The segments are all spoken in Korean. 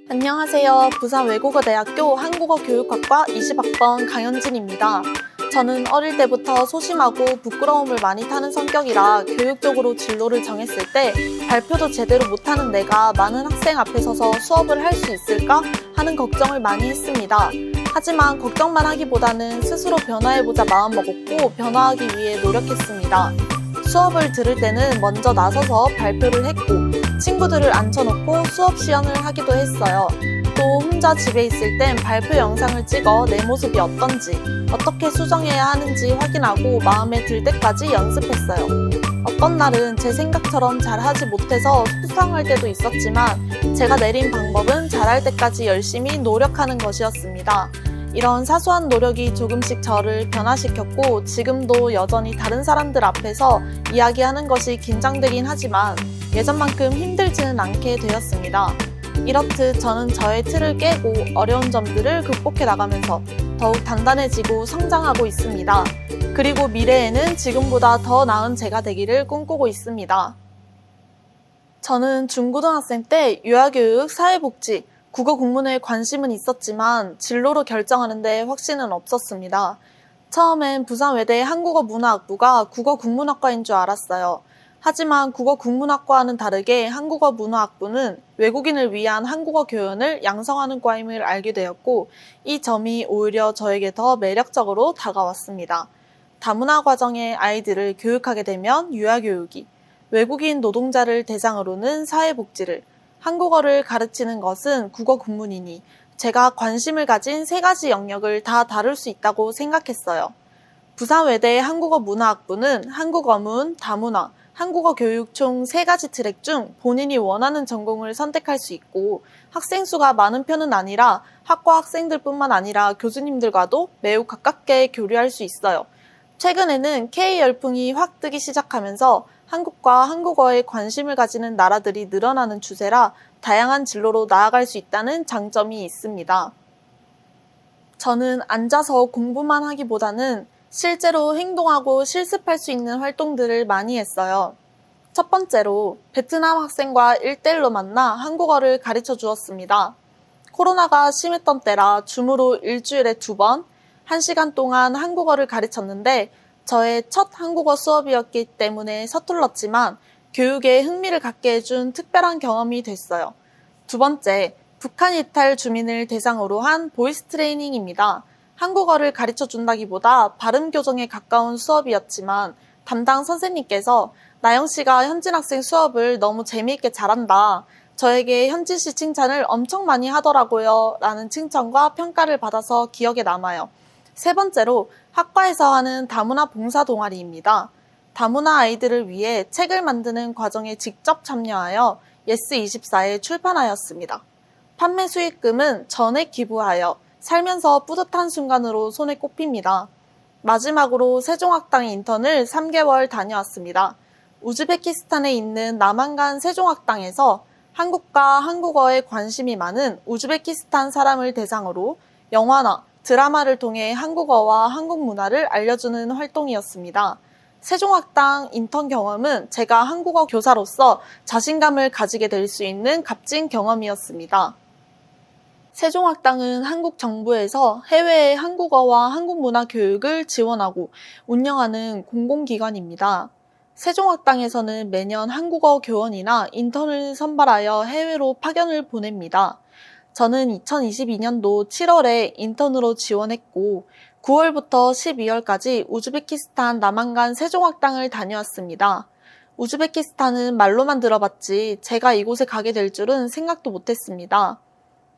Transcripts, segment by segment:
안녕하세요. 부산 외국어대학교 한국어교육학과 20학번 강현진입니다. 저는 어릴 때부터 소심하고 부끄러움을 많이 타는 성격이라 교육적으로 진로를 정했을 때 발표도 제대로 못하는 내가 많은 학생 앞에 서서 수업을 할 수 있을까 하는 걱정을 많이 했습니다. 하지만 걱정만 하기보다는 스스로 변화해보자 마음먹었고 변화하기 위해 노력했습니다. 수업을 들을 때는 먼저 나서서 발표를 했고 친구들을 앉혀놓고 수업 시연을 하기도 했어요. 또 혼자 집에 있을 땐 발표 영상을 찍어 내 모습이 어떤지, 어떻게 수정해야 하는지 확인하고 마음에 들 때까지 연습했어요. 어떤 날은 제 생각처럼 잘하지 못해서 수상할 때도 있었지만 제가 내린 방법은 잘할 때까지 열심히 노력하는 것이었습니다. 이런 사소한 노력이 조금씩 저를 변화시켰고 지금도 여전히 다른 사람들 앞에서 이야기하는 것이 긴장되긴 하지만 예전만큼 힘들지는 않게 되었습니다. 이렇듯 저는 저의 틀을 깨고 어려운 점들을 극복해 나가면서 더욱 단단해지고 성장하고 있습니다. 그리고 미래에는 지금보다 더 나은 제가 되기를 꿈꾸고 있습니다. 저는 중고등학생 때 유아교육, 사회복지, 국어 국문에 관심은 있었지만 진로로 결정하는데 확신은 없었습니다. 처음엔 부산외대 한국어문화학부가 국어국문학과인 줄 알았어요. 하지만 국어국문학과와는 다르게 한국어문화학부는 외국인을 위한 한국어 교연을 양성하는 과임을 알게 되었고 이 점이 오히려 저에게 더 매력적으로 다가왔습니다. 다문화 과정의 아이들을 교육하게 되면 유아교육이, 외국인 노동자를 대상으로는 사회복지를, 한국어를 가르치는 것은 국어국문이니 제가 관심을 가진 세 가지 영역을 다 다룰 수 있다고 생각했어요. 부산외대 한국어문화학부는 한국어문, 다문화, 한국어 교육 총 3가지 트랙 중 본인이 원하는 전공을 선택할 수 있고 학생 수가 많은 편은 아니라 학과 학생들뿐만 아니라 교수님들과도 매우 가깝게 교류할 수 있어요. 최근에는 K-열풍이 확 뜨기 시작하면서 한국과 한국어에 관심을 가지는 나라들이 늘어나는 추세라 다양한 진로로 나아갈 수 있다는 장점이 있습니다. 저는 앉아서 공부만 하기보다는 실제로 행동하고 실습할 수 있는 활동들을 많이 했어요. 첫 번째로 베트남 학생과 1대1로 만나 한국어를 가르쳐 주었습니다. 코로나가 심했던 때라 줌으로 일주일에 2번, 1시간 동안 한국어를 가르쳤는데 저의 첫 한국어 수업이었기 때문에 서툴렀지만 교육에 흥미를 갖게 해준 특별한 경험이 됐어요. 두 번째, 북한 이탈 주민을 대상으로 한 보이스 트레이닝입니다. 한국어를 가르쳐 준다기보다 발음 교정에 가까운 수업이었지만 담당 선생님께서 나영 씨가 현진 학생 수업을 너무 재미있게 잘한다. 저에게 현진 씨 칭찬을 엄청 많이 하더라고요. 라는 칭찬과 평가를 받아서 기억에 남아요. 세 번째로 학과에서 하는 다문화 봉사 동아리입니다. 다문화 아이들을 위해 책을 만드는 과정에 직접 참여하여 예스24에 출판하였습니다. 판매 수익금은 전액 기부하여 살면서 뿌듯한 순간으로 손에 꼽힙니다. 마지막으로 세종학당 인턴을 3개월 다녀왔습니다. 우즈베키스탄에 있는 남한간 세종학당에서 한국과 한국어에 관심이 많은 우즈베키스탄 사람을 대상으로 영화나 드라마를 통해 한국어와 한국 문화를 알려주는 활동이었습니다. 세종학당 인턴 경험은 제가 한국어 교사로서 자신감을 가지게 될 수 있는 값진 경험이었습니다. 세종학당은 한국 정부에서 해외의 한국어와 한국 문화 교육을 지원하고 운영하는 공공기관입니다. 세종학당에서는 매년 한국어 교원이나 인턴을 선발하여 해외로 파견을 보냅니다. 저는 2022년도 7월에 인턴으로 지원했고 9월부터 12월까지 우즈베키스탄 남한간 세종학당을 다녀왔습니다. 우즈베키스탄은 말로만 들어봤지 제가 이곳에 가게 될 줄은 생각도 못했습니다.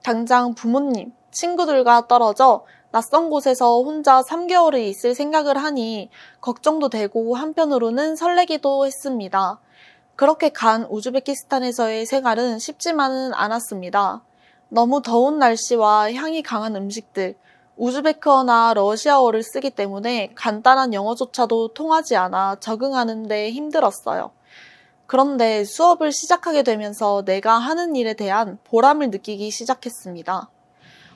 당장 부모님, 친구들과 떨어져 낯선 곳에서 혼자 3개월을 있을 생각을 하니 걱정도 되고 한편으로는 설레기도 했습니다. 그렇게 간 우즈베키스탄에서의 생활은 쉽지만은 않았습니다. 너무 더운 날씨와 향이 강한 음식들, 우즈베크어나 러시아어를 쓰기 때문에 간단한 영어조차도 통하지 않아 적응하는 데 힘들었어요. 그런데 수업을 시작하게 되면서 내가 하는 일에 대한 보람을 느끼기 시작했습니다.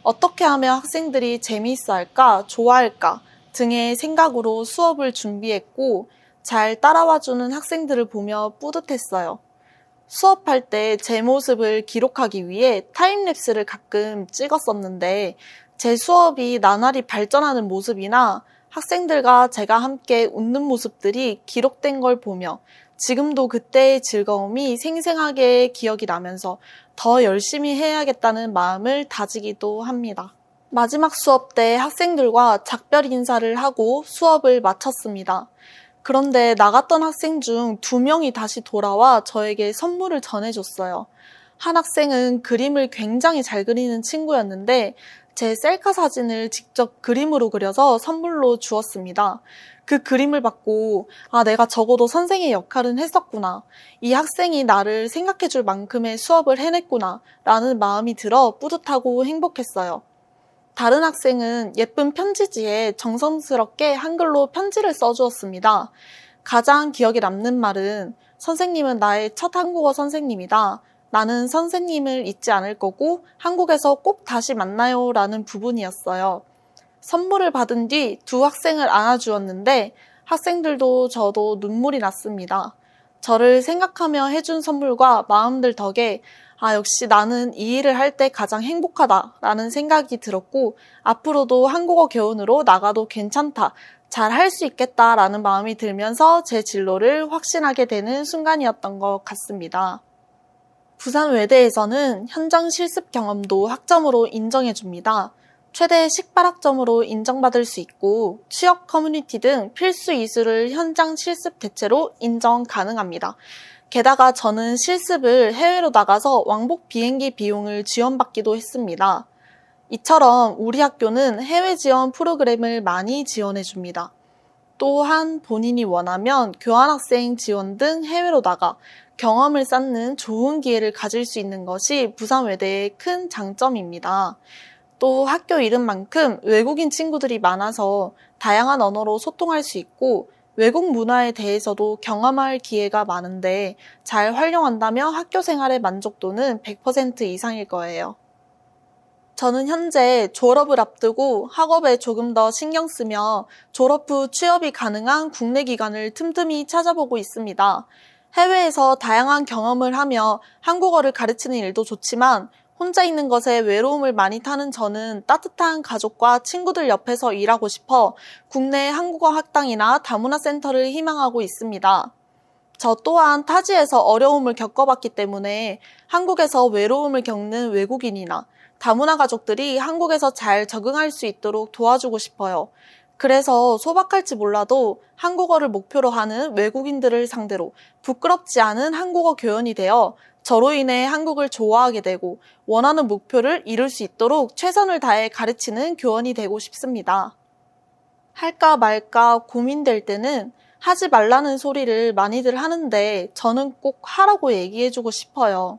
어떻게 하면 학생들이 재미있어 할까, 좋아할까 등의 생각으로 수업을 준비했고 잘 따라와주는 학생들을 보며 뿌듯했어요. 수업할 때 제 모습을 기록하기 위해 타임랩스를 가끔 찍었었는데 제 수업이 나날이 발전하는 모습이나 학생들과 제가 함께 웃는 모습들이 기록된 걸 보며 지금도 그때의 즐거움이 생생하게 기억이 나면서 더 열심히 해야겠다는 마음을 다지기도 합니다. 마지막 수업 때 학생들과 작별 인사를 하고 수업을 마쳤습니다. 그런데 나갔던 학생 중 2명이 다시 돌아와 저에게 선물을 전해줬어요. 한 학생은 그림을 굉장히 잘 그리는 친구였는데 제 셀카 사진을 직접 그림으로 그려서 선물로 주었습니다. 그 그림을 받고 내가 적어도 선생의 역할은 했었구나. 이 학생이 나를 생각해줄 만큼의 수업을 해냈구나 라는 마음이 들어 뿌듯하고 행복했어요. 다른 학생은 예쁜 편지지에 정성스럽게 한글로 편지를 써주었습니다. 가장 기억에 남는 말은 선생님은 나의 첫 한국어 선생님이다. 나는 선생님을 잊지 않을 거고 한국에서 꼭 다시 만나요 라는 부분이었어요. 선물을 받은 뒤 2 학생을 안아주었는데 학생들도 저도 눈물이 났습니다. 저를 생각하며 해준 선물과 마음들 덕에 역시 나는 이 일을 할 때 가장 행복하다 라는 생각이 들었고 앞으로도 한국어 교원으로 나가도 괜찮다, 잘 할 수 있겠다 라는 마음이 들면서 제 진로를 확신하게 되는 순간이었던 것 같습니다. 부산 외대에서는 현장 실습 경험도 학점으로 인정해줍니다. 최대 18학점으로 인정받을 수 있고 취업 커뮤니티 등 필수 이수를 현장 실습 대체로 인정 가능합니다. 게다가 저는 실습을 해외로 나가서 왕복 비행기 비용을 지원받기도 했습니다. 이처럼 우리 학교는 해외 지원 프로그램을 많이 지원해줍니다. 또한 본인이 원하면 교환학생 지원 등 해외로 나가 경험을 쌓는 좋은 기회를 가질 수 있는 것이 부산외대의 큰 장점입니다. 또 학교 이름만큼 외국인 친구들이 많아서 다양한 언어로 소통할 수 있고 외국 문화에 대해서도 경험할 기회가 많은데 잘 활용한다면 학교 생활의 만족도는 100% 이상일 거예요. 저는 현재 졸업을 앞두고 학업에 조금 더 신경 쓰며 졸업 후 취업이 가능한 국내 기관을 틈틈이 찾아보고 있습니다. 해외에서 다양한 경험을 하며 한국어를 가르치는 일도 좋지만 혼자 있는 것에 외로움을 많이 타는 저는 따뜻한 가족과 친구들 옆에서 일하고 싶어 국내 한국어 학당이나 다문화 센터를 희망하고 있습니다. 저 또한 타지에서 어려움을 겪어봤기 때문에 한국에서 외로움을 겪는 외국인이나 다문화 가족들이 한국에서 잘 적응할 수 있도록 도와주고 싶어요. 그래서 소박할지 몰라도 한국어를 목표로 하는 외국인들을 상대로 부끄럽지 않은 한국어 교원이 되어 저로 인해 한국을 좋아하게 되고 원하는 목표를 이룰 수 있도록 최선을 다해 가르치는 교원이 되고 싶습니다. 할까 말까 고민될 때는 하지 말라는 소리를 많이들 하는데 저는 꼭 하라고 얘기해주고 싶어요.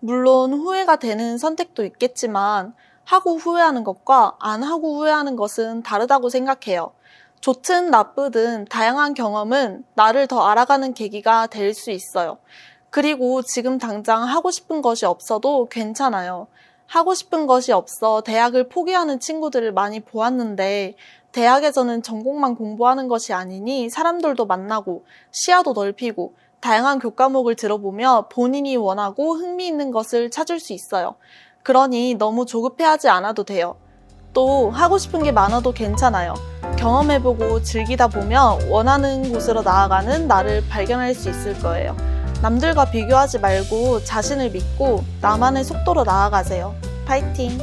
물론 후회가 되는 선택도 있겠지만 하고 후회하는 것과 안 하고 후회하는 것은 다르다고 생각해요. 좋든 나쁘든 다양한 경험은 나를 더 알아가는 계기가 될 수 있어요. 그리고 지금 당장 하고 싶은 것이 없어도 괜찮아요. 하고 싶은 것이 없어 대학을 포기하는 친구들을 많이 보았는데 대학에서는 전공만 공부하는 것이 아니니 사람들도 만나고 시야도 넓히고 다양한 교과목을 들어보며 본인이 원하고 흥미있는 것을 찾을 수 있어요. 그러니 너무 조급해하지 않아도 돼요. 또 하고 싶은 게 많아도 괜찮아요. 경험해보고 즐기다 보면 원하는 곳으로 나아가는 나를 발견할 수 있을 거예요. 남들과 비교하지 말고 자신을 믿고 나만의 속도로 나아가세요. 파이팅!